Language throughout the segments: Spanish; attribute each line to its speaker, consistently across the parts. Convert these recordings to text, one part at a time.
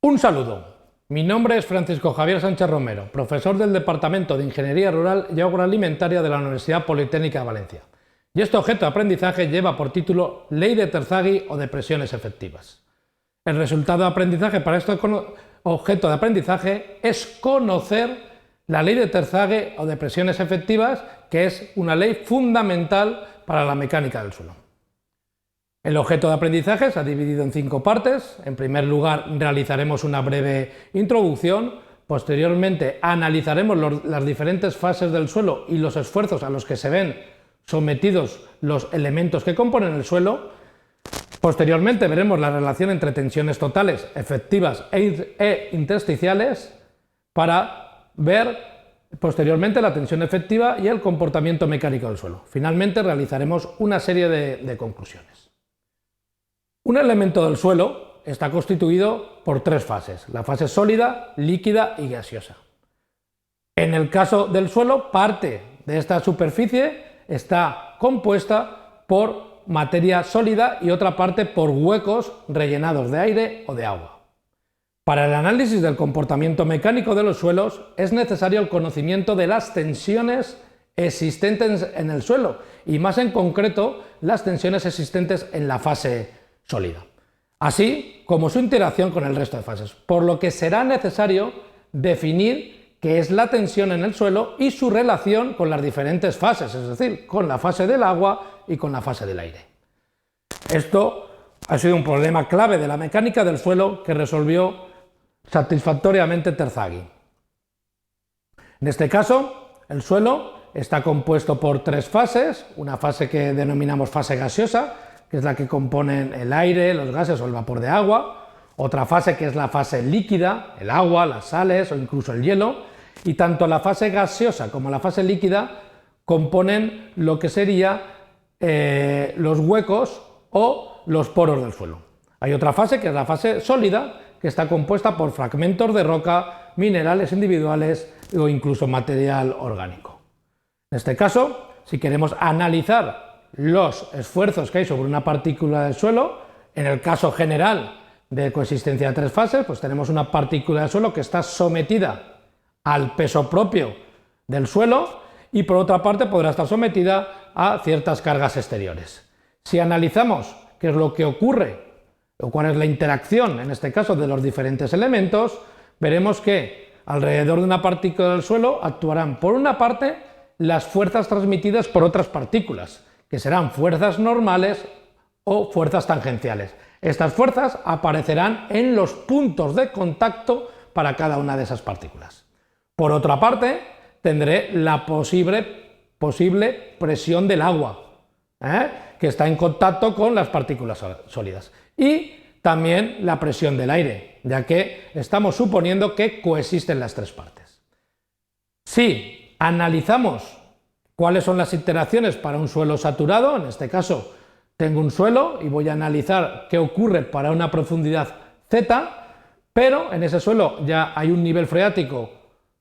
Speaker 1: Un saludo. Mi nombre es Francisco Javier Sánchez Romero, profesor del Departamento de Ingeniería Rural y Agroalimentaria de la Universidad Politécnica de Valencia. Y este objeto de aprendizaje lleva por título Ley de Terzaghi o de presiones efectivas. El resultado de aprendizaje para este objeto de aprendizaje es conocer la ley de Terzaghi o de presiones efectivas, que es una ley fundamental para la mecánica del suelo. El objeto de aprendizaje se ha dividido en 5 partes. En primer lugar, realizaremos una breve introducción. Posteriormente, analizaremos las diferentes fases del suelo y los esfuerzos a los que se ven sometidos los elementos que componen el suelo. Posteriormente, veremos la relación entre tensiones totales, efectivas e intersticiales para ver posteriormente la tensión efectiva y el comportamiento mecánico del suelo. Finalmente, realizaremos una serie de conclusiones. Un elemento del suelo está constituido por 3 fases, la fase sólida, líquida y gaseosa. En el caso del suelo, parte de esta superficie está compuesta por materia sólida y otra parte por huecos rellenados de aire o de agua. Para el análisis del comportamiento mecánico de los suelos es necesario el conocimiento de las tensiones existentes en el suelo y más en concreto las tensiones existentes en la fase sólida, así como su interacción con el resto de fases, por lo que será necesario definir qué es la tensión en el suelo y su relación con las diferentes fases, es decir, con la fase del agua y con la fase del aire. Esto ha sido un problema clave de la mecánica del suelo que resolvió satisfactoriamente Terzaghi. En este caso, el suelo está compuesto por 3 fases, una fase que denominamos fase gaseosa, que es la que componen el aire, los gases o el vapor de agua, otra fase que es la fase líquida, el agua, las sales o incluso el hielo, y tanto la fase gaseosa como la fase líquida componen lo que serían los huecos o los poros del suelo. Hay otra fase que es la fase sólida, que está compuesta por fragmentos de roca, minerales individuales o incluso material orgánico. En este caso, si queremos analizar los esfuerzos que hay sobre una partícula del suelo, en el caso general de coexistencia de 3 fases, pues tenemos una partícula del suelo que está sometida al peso propio del suelo y por otra parte podrá estar sometida a ciertas cargas exteriores. Si analizamos qué es lo que ocurre o cuál es la interacción, en este caso, de los diferentes elementos, veremos que alrededor de una partícula del suelo actuarán por una parte las fuerzas transmitidas por otras partículas, que serán fuerzas normales o fuerzas tangenciales. Estas fuerzas aparecerán en los puntos de contacto para cada una de esas partículas. Por otra parte, tendré la posible presión del agua, que está en contacto con las partículas sólidas. Y también la presión del aire, ya que estamos suponiendo que coexisten las 3 partes. Si analizamos ¿cuáles son las interacciones para un suelo saturado? En este caso, tengo un suelo y voy a analizar qué ocurre para una profundidad Z, pero en ese suelo ya hay un nivel freático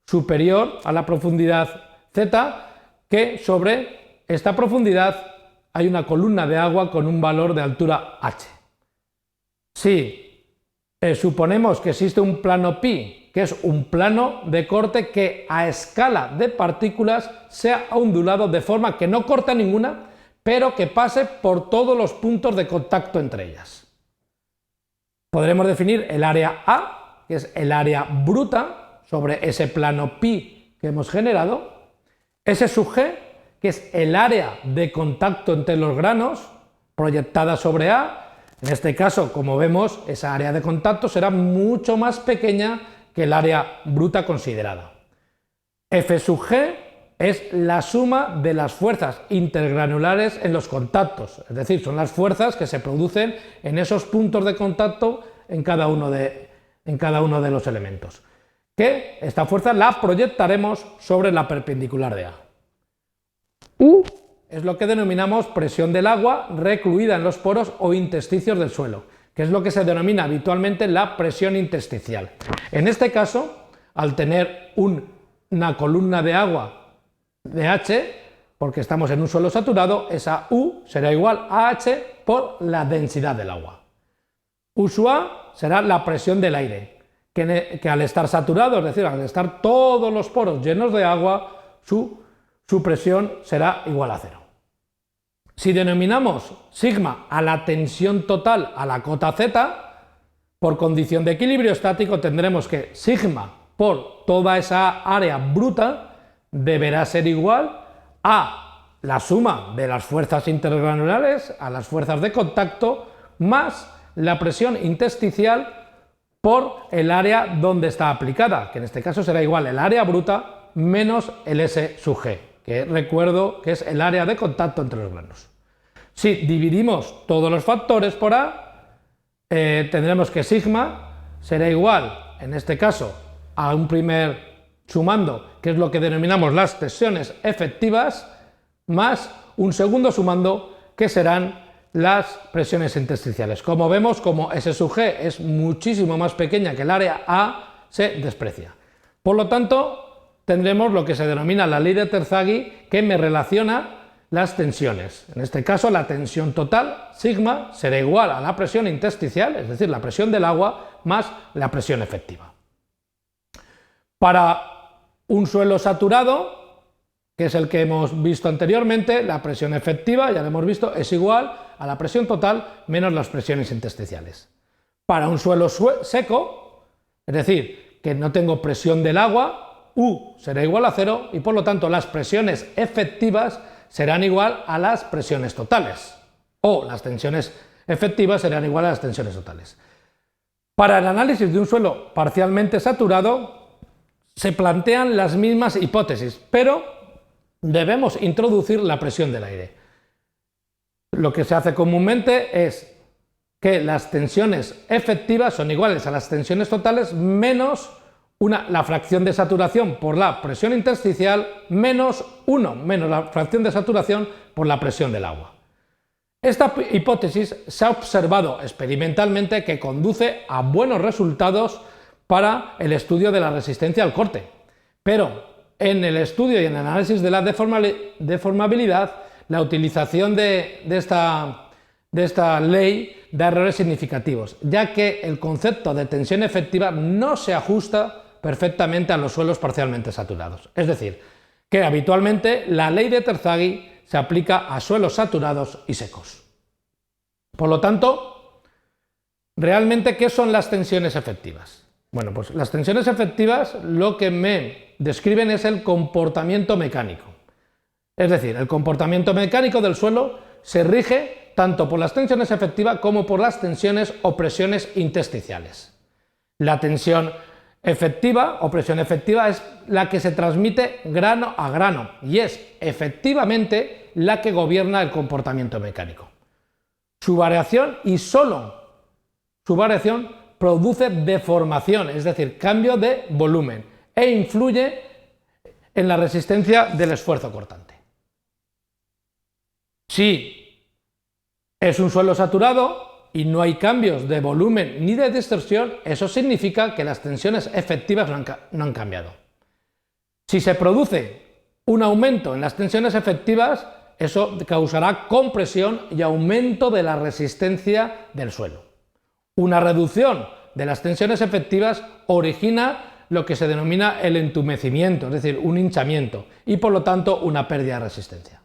Speaker 1: superior a la profundidad Z, que sobre esta profundidad hay una columna de agua con un valor de altura H. Si suponemos que existe un plano pi, que es un plano de corte que a escala de partículas sea ondulado de forma que no corte ninguna, pero que pase por todos los puntos de contacto entre ellas. Podremos definir el área A, que es el área bruta sobre ese plano pi que hemos generado, S sub G, que es el área de contacto entre los granos proyectada sobre A. En este caso, como vemos, esa área de contacto será mucho más pequeña que el área bruta considerada. F sub G es la suma de las fuerzas intergranulares en los contactos, es decir, son las fuerzas que se producen en esos puntos de contacto en cada uno de los elementos, que esta fuerza la proyectaremos sobre la perpendicular de A. U es lo que denominamos presión del agua recluida en los poros o intersticios del suelo, que es lo que se denomina habitualmente la presión intersticial. En este caso, al tener una columna de agua de H, porque estamos en un suelo saturado, esa U será igual a H por la densidad del agua. U sub A será la presión del aire. que al estar saturado, es decir, al estar todos los poros llenos de agua, su presión será igual a 0. Si denominamos sigma a la tensión total a la cota Z, por condición de equilibrio estático tendremos que sigma por toda esa área bruta deberá ser igual a la suma de las fuerzas intergranulares, a las fuerzas de contacto, más la presión intersticial por el área donde está aplicada, que en este caso será igual el área bruta menos el S sub G, que recuerdo que es el área de contacto entre los granos. Si dividimos todos los factores por A, tendremos que sigma será igual, en este caso, a un primer sumando, que es lo que denominamos las tensiones efectivas, más un segundo sumando, que serán las presiones intersticiales. Como vemos, como S sub G es muchísimo más pequeña que el área A, se desprecia. Por lo tanto, tendremos lo que se denomina la ley de Terzaghi, que me relaciona las tensiones. En este caso, la tensión total, sigma, será igual a la presión intersticial, es decir, la presión del agua, más la presión efectiva. Para un suelo saturado, que es el que hemos visto anteriormente, la presión efectiva, ya lo hemos visto, es igual a la presión total menos las presiones intersticiales. Para un suelo seco, es decir, que no tengo presión del agua, U será igual a 0 y por lo tanto las presiones efectivas serán igual a las presiones totales, o las tensiones efectivas serán igual a las tensiones totales. Para el análisis de un suelo parcialmente saturado se plantean las mismas hipótesis, pero debemos introducir la presión del aire. Lo que se hace comúnmente es que las tensiones efectivas son iguales a las tensiones totales menos la fracción de saturación por la presión intersticial menos 1 menos la fracción de saturación por la presión del agua. Esta hipótesis se ha observado experimentalmente que conduce a buenos resultados para el estudio de la resistencia al corte, pero en el estudio y en el análisis de la deformabilidad, la utilización de esta ley da errores significativos, ya que el concepto de tensión efectiva no se ajusta perfectamente a los suelos parcialmente saturados. Es decir, que habitualmente la ley de Terzaghi se aplica a suelos saturados y secos. Por lo tanto, realmente, ¿qué son las tensiones efectivas? Bueno, pues las tensiones efectivas lo que me describen es el comportamiento mecánico. Es decir, el comportamiento mecánico del suelo se rige tanto por las tensiones efectivas como por las tensiones o presiones intersticiales. La tensión efectiva o presión efectiva es la que se transmite grano a grano y es efectivamente la que gobierna el comportamiento mecánico. Su variación y solo su variación produce deformación, es decir, cambio de volumen e influye en la resistencia del esfuerzo cortante. Si es un suelo saturado y no hay cambios de volumen ni de distorsión, eso significa que las tensiones efectivas no han cambiado. Si se produce un aumento en las tensiones efectivas, eso causará compresión y aumento de la resistencia del suelo. Una reducción de las tensiones efectivas origina lo que se denomina el entumecimiento, es decir, un hinchamiento, y por lo tanto una pérdida de resistencia.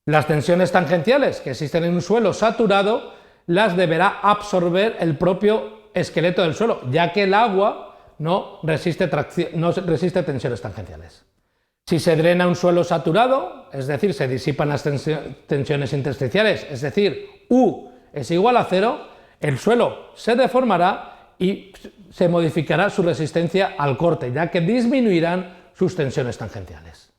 Speaker 1: Las tensiones tangenciales que existen en un suelo saturado las deberá absorber el propio esqueleto del suelo, ya que el agua no resiste tensiones tangenciales. Si se drena un suelo saturado, es decir, se disipan las tensiones intersticiales, es decir, U es igual a 0, el suelo se deformará y se modificará su resistencia al corte, ya que disminuirán sus tensiones tangenciales.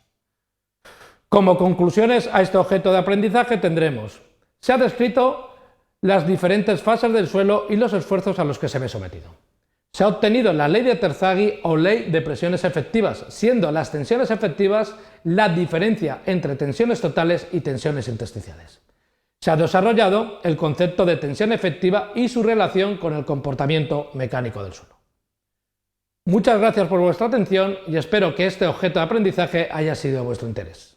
Speaker 1: Como conclusiones a este objeto de aprendizaje tendremos: se ha descrito las diferentes fases del suelo y los esfuerzos a los que se ve sometido. Se ha obtenido la ley de Terzaghi o ley de presiones efectivas, siendo las tensiones efectivas la diferencia entre tensiones totales y tensiones intersticiales. Se ha desarrollado el concepto de tensión efectiva y su relación con el comportamiento mecánico del suelo. Muchas gracias por vuestra atención y espero que este objeto de aprendizaje haya sido de vuestro interés.